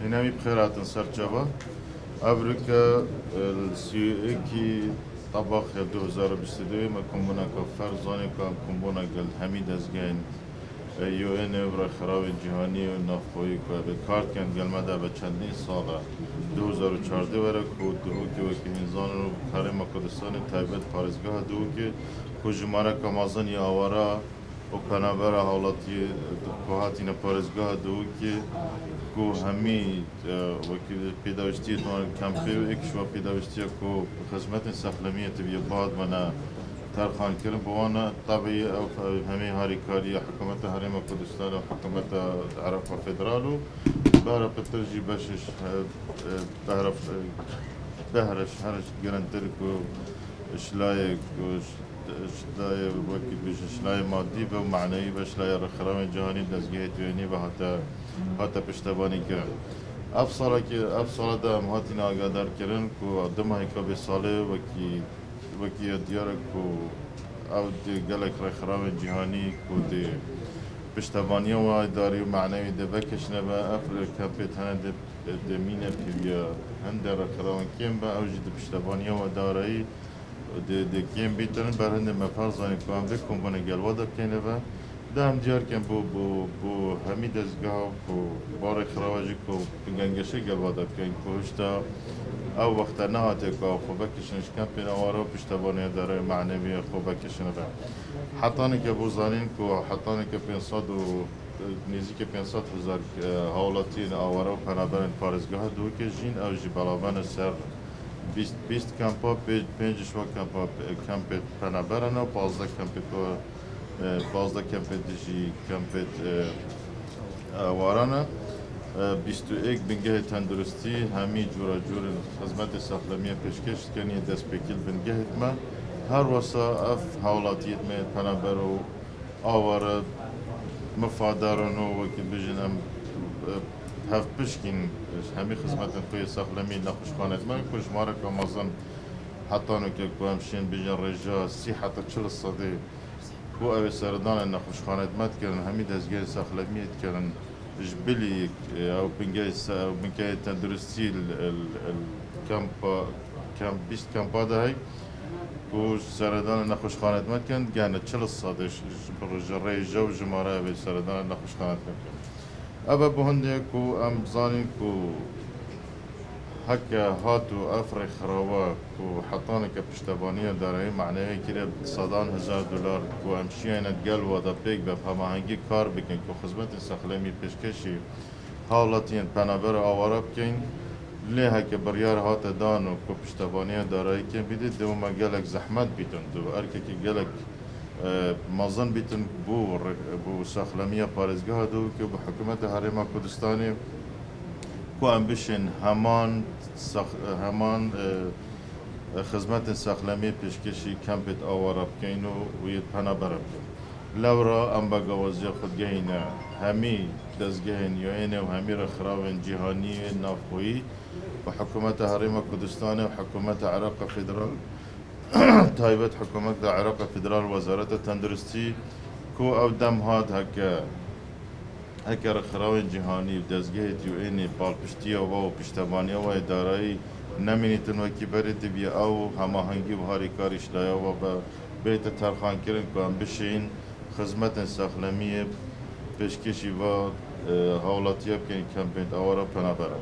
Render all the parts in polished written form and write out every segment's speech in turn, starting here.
هنامي بخيرات سرجبة أبريكا السيوكي طبخ 2022 ما كومبونا كفر زاني كان كومبونا قل حميد أزجين يو ان برای خراب جهانی و نافخویی که به کارت کن گل مده به چندین ساله 2014 وره که که وکی هنزان رو کریم کردستان تایبت پارزگاه که جمعه کمازن یا آوارا و پنابر حالتی کوهاتین پارزگاه که همی وکی پیداوشتی دوان کمپی و اکش و پیداوشتی که خدمت سخلمیت بی بعد منه ترخان کردن بوانا طبعی او همه هاریکاری حکومت حریم کردستان و حکومت عراق و فدرالو بهره پترجی بشش بهرش هرش گرانتر کو اشلای وکی بیش اشلای مادی و معنوی و اشلای رخرام جهانی دزگیه توینی و حتی پشتبانی کردن افصاله دا امهاتین آگادار کردن که دمه که به ساله وکی دیاره که او دی گلک رخرام جهانی که دی پشتبانی و اداری و معنوی دی بکشنه با افریقا پیتانه دی مینه پیویا هنده رخرام کم با او جی دی پشتبانی و اداری دی کم بیترن بر هنده مفرزانی که هم بکن بانه گلواده کنه با ده هم دیار کن بو همی دزگاه که بار خراجی که بگنگشه گلواده کن که هشتا او وقت نهاته که خوبه کشنش کم پینا وارا پشتبانی داره معنوی خوبه کشنه با حتانی که بوزانین که حتانی که 500 و نزدیک 500,000 حالاتین آوارا و پنابرین پارزگاه که جین او جی بلابان سر 20 کمپا 5 شوا کمپ پنابرن و 15 کمپ دیجی کمپ آوارانه 21 بنگه تندرستی همی جورا خدمت سخلمی پیشکش کنی دست بکیل بنگه ما هر واسه اف حالاتیت می پنابر و آواره مفادران و وکی بجن هم هف پشکین همی خدمت توی سخلمی نخوشخانت ما کش ماره که مازن حتی نکه که همشین بجن رجا 30 حتی 40 صدی کو اوی سردان نخوشخانت مد کردن همی دزگاه سخلمیت کردن جبلي او بنجاي تندرستي كامب بيست كامبادا هاي و سردان نخوش خانت مكان كان 40 صادش برجري جو جمارة به سردان نخوش خانت مكان ابا بهندي كو ام زانين كو هكا هاتو افرخ روا كو حطاني كبشتبانية داري معناه كده صدان $1000 كو امشي انا تقال ودا بيك بفهمه هنگي كار بكن كو خدمت سخلمي پیشکشی حالاتين پنابر آوارا بكن ليه هكا بريار هات دانو كو پشتبانية داري كن بيدي دو ما قالك زحمت بيتن دو اركي كي قالك مازن بيتن بو سخلمية پارزگاه دو كو بحكومت حريمة كردستاني کو امبیشن همان خدمت سخلمی پیشکشی کمپت آوارا بکن و یه پنابر بکن لورا ام بگوازی خودگهینه همی دزگهین یوینه و همی رخراون جهانی نافخویی و حکومت حریم کردستان و حکومت عراق فدرال تایبت حکومت عراق فدرال وزارت تندرستی کو او دم هاد هکر خراون جهانی و دزگه یوئنی بالپشتی و پشتبانی و ادارایی نمینیتن وکی برید بیا او هماهنگی و هاری کاریش لایا و با بیت ترخان کرن که هم بشین خدمت سخلمی پیشکشی و حولاتی بکنی کمپین آورا پنابره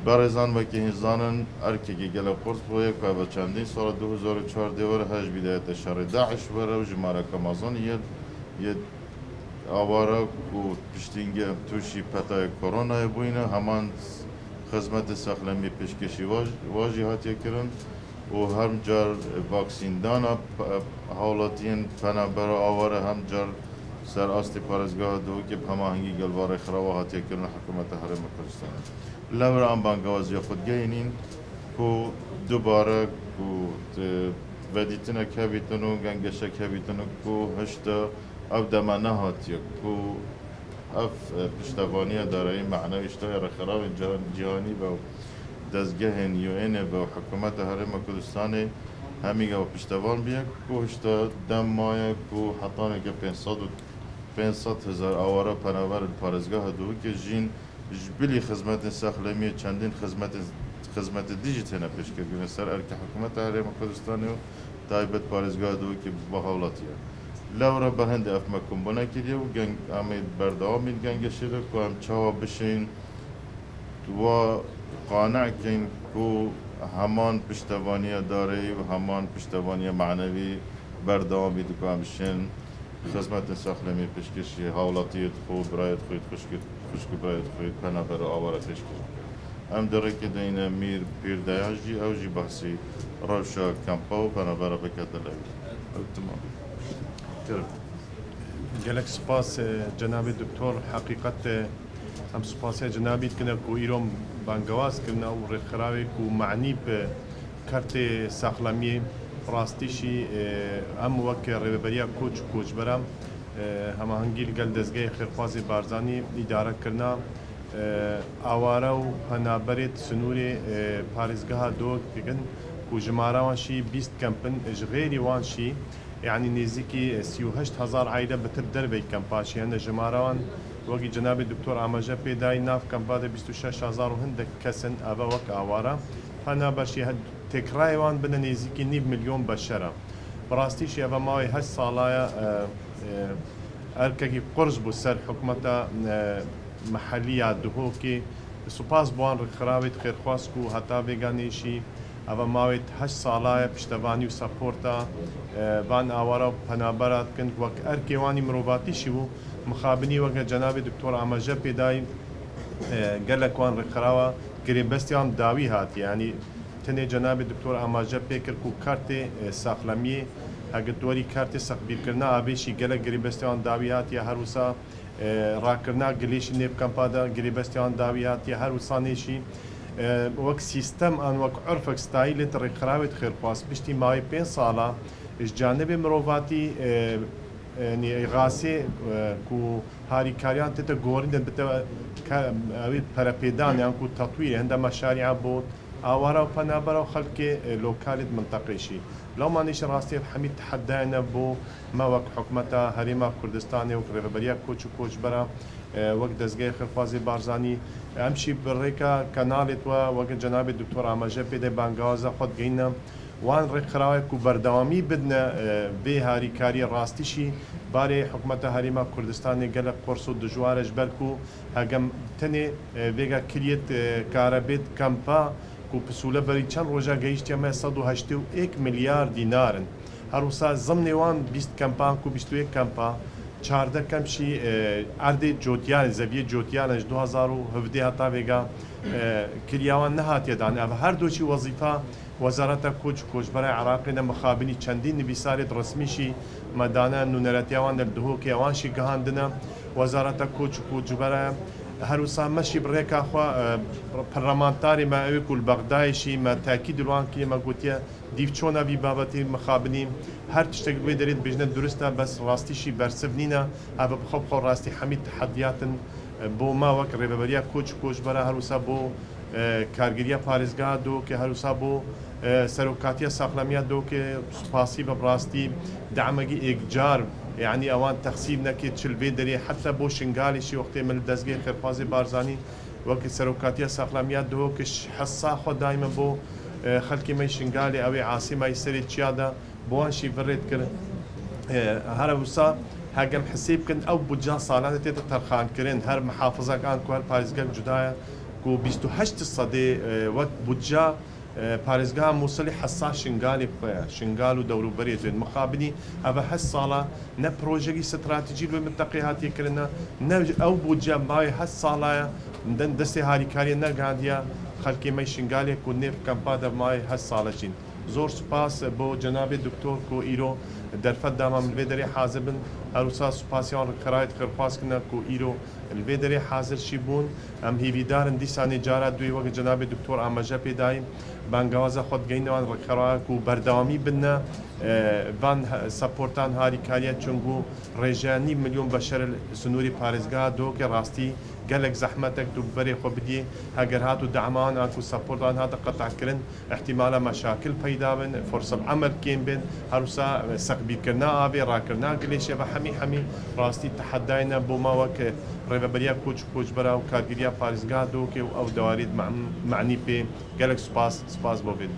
برزان وکی هنزانن ارکی گل قرص بویه که با چندین سال 2014 ور هج بدایت شر داعش ور و جماره کمازان یه آوارا و پشتینگه توشی پتای کرونا بوینه همان خدمت سخلمی پیشکشی واجی هاتی کرن و هم جار واکسین دانا حالاتین پنابر آواره هم جار سر آستی پارزگاه دو که هماهنگی گلوار خرابه هاتی کرن حکومت حرم کردستان لور ام بانگوازی خودگینین کو دوباره کو ودیتنا کبیتنو گنگشه کبیتنو کو هشتا او دما نهاتیه کو اف پشتوانی دارایی معنوی اشتای رخراب جهانی و دزگه یوئن و حکومت حرم کردستان همیگه و پشتوان بیه کو اشتا دم مایه کو حتانه که 500,000 آوارا پناور پارزگاه دو که جین جبلي خدمات ساخلمية چندين خدمات ديجيت هنا بيشكرين سر ارك حكومة هرم كردستان و تايبت بارزگاه دو که با حولاتیه لورا برهند افمکم بنا کردی و گنگ امید برداومید گنگ شده که هم چاوا بشین و قانع کن که همان پشتوانی داری و همان پشتوانی معنوی برداومید که هم بشین خدمت ساخلمی پیشکشی حولاتیت خوب برایت خوید خوشک برایت خوید پناه برای آواره پیشکش ام داره که دین میر پیر دیاجی او جی بحثی روشا کمپاو پناه برای بکت لگی تمام کرد جلك سپاس جناب الدكتور حقيقة هم سپاس جنابي كنا كو إيروم بانجواز كنا ورخراوي كو معني بكارت ساخلامي راستيشي هم وك ربيبريا كوچ برام هم هنگيل قل دزگاه خيرخوازي بارزاني إدارة كرنا آوارا و هنابرت سنوري پاريزگاه دوك بگن كو جمارا وانشي 20 كمپن جغيري وانشي يعني نزيكي 38,000 عائلة بتر بي كمباشي هند جماروان وقي جناب الدكتور عماجة بيداي ناف كمبادة 26,000 وهند كسن أبا وك آوارا هنا باشي هد تكرايوان بنا نزيكي 9 مليون بشرة براستيشي أبا ماوي هش صالايا أركاكي قرز بو سر حكمتا محلية دهوكي سپاس بوان رخراويت خيرخواسكو هتا بيغانيشي اما ماويت 8 ساڵایە پشتەوانی و سەپۆرتە بان ئاوارە و پەنابەرات کن وەک ئەرکێوانی مرۆڤاتیشی بوو مخابنی وەکە جەنابی دکتۆر ئاماژە پێدای گەلێکوان ڕێکخراوە گرێبەستیان داوی هاتی ینی تەنێ جەنابی دکتۆر ئاماژە پێکرد و کارتێ ساخلەمیە هەگەتوەری کارتێ سەخبیرکردنا ئابێشی گەلە گرێبەستیان داوی هاتیە هەروسا ڕاکردنا گلێشی نێب کەمپادا گرێبەستیان داوی هاتیە هەروسانێشی وەک سیستەم ئەن وەک عرفێک ستایلێت ڕێکخراوێت خێرخواست پشتی ماوەی 5 ساڵە جانبێ مرۆڤاتی غاسێ و هاریکاریان تێتە گۆڕیندن بتەوە ئەوێت پەرەپێدانیان و تەطویرە هەندە مەشاریع بۆ ئاوارە و پەنابەرە و خەڵکێ لۆکالێت منتەقیشی لەومانیش ڕاستی حەمید تحەدایەنە بۆ مە وەک حکومەتە هەرێما کوردستانی و ڕێبەریە کۆچ و کۆچبەرە وەک دەستگای خێرخوازی بارزانی ئەمشی بڕێکە کەناڵێتوە وەک جەنابی دکتۆر ئاماژە پێدەی بانگوازە خۆت گەینە وان ڕێکخراوێک و بەردەوامی بدنە بێ هاریکاری ڕاستیشی بارێ حکومەتە هەرێما کوردستانی گەلە قۆرس و دژوارش بەرک و هەگەم تەنێ vêga kiriyet karabêt kampa ku pisûle berî çend roja gehîştiye me 181 milyar dînarin herwisa zimnê wan 20 kampan ku 21 kampa 14 kemşî erdê cotiyan zeviyê cotiyan ji 2017 heta vêga kiriya wan nehatiye dan ev her doçî wezîfa Wezareta Koç Koçberê Iraqê de mixabinî çendîn nivîsarê resmî şî medane nûneretiya wan derdihokê wan şî gihandine Wezareta Koç Koçberê her wisa me şî bi rêka xwe parlamentarê me ew ku li Bexdayê şî me tekîd wan kiriye me gotiye dîv çona vî babetê mixabinî her tiştek wê derê dibêjine durist e bes rastî şî bersiv nîne ev bi xwe bi xwe rastî hemî tehediyatin bo me wek rêveberiya Koç Koçberê her wisa bo کارگریه پارێزگا دو که هەروسا بۆ سەرۆکاتیە ساقلەمیە دو که سوپاسی بە ڕاستی دامەگی ئێکجار یعنی ئەوان تەخسیب نەکێت چلوێ دەرێ حتا بۆ شنگالیشی وەختێ من دەستگای خێرخوازی بارزانی وەکی سەرۆکاتیە ساقلەمیە دو کە حەسا خۆ دایمە بۆ خەڵکی مەی شنگالی ئەوێ عاسیمای سەرێ چیادا بۆوانشی بڕێت کرد هەروسا هەگەم حسێب بکەن ئەو بودجا ساڵانە تێتە تەرخانکردن هەر محافظەکان کو هەر پارێزگەک جودایە و 28 سەدێ وەک بودجا پارێزگا مووسڵی حەسا شنگالی بخۆیە شنگال و دەوروبەرێ دوێن مخابنی ئەوە 8 ساڵە نە پرۆژێکی ستراتیجی لێ منتەقی هاتیەکردنە نە ئەو بودجا ماوەی 8 ساڵایە دەستی هاریکاریە نەگاندیە خەڵکی مەی شنگالێک و نێف کەمپادە ماوەی 8 ساڵەچین زۆر سوپاس بۆ جەنابێ دکتۆر کۆ ئیرۆ دەرفەت دامام لێ دەرێ حازر بن هەروسا سوپاسیان ڕێکخراوێت خێرخوازکردنە کۆ ئیرۆ لێ دەرێ حازرشی بوون ئەم هیویدارن دیسانی جارە دوێ وەک جەنابێ دکتۆر ئاماژە پێدایم بانگوازە خۆت گەینەوان ڕێکخراوێک و بەردەوامی بنە بان سەپۆرتان هاریکاریە چونگو ڕێژیانی ملیۆن بەشەر سنووری پارێزگا دۆکە ڕاستی gelek zehmetek tu berê xwe bidî heger hat û deman ku seportan hate qetehkirin ihtimala meşakil peyda bin forsat emel kêm bin her wisa بیرکردنا ئاوێ ڕاکردنا گلێشێ بە هەمی ڕاستی تەحەدایە بۆ ماوەک ڕێبەبەریا کۆچبەرا و کارگیریا پارێزگا دۆکێ و ئەو دەواریت معنی پێ گەلک سوپاس بۆ بێت.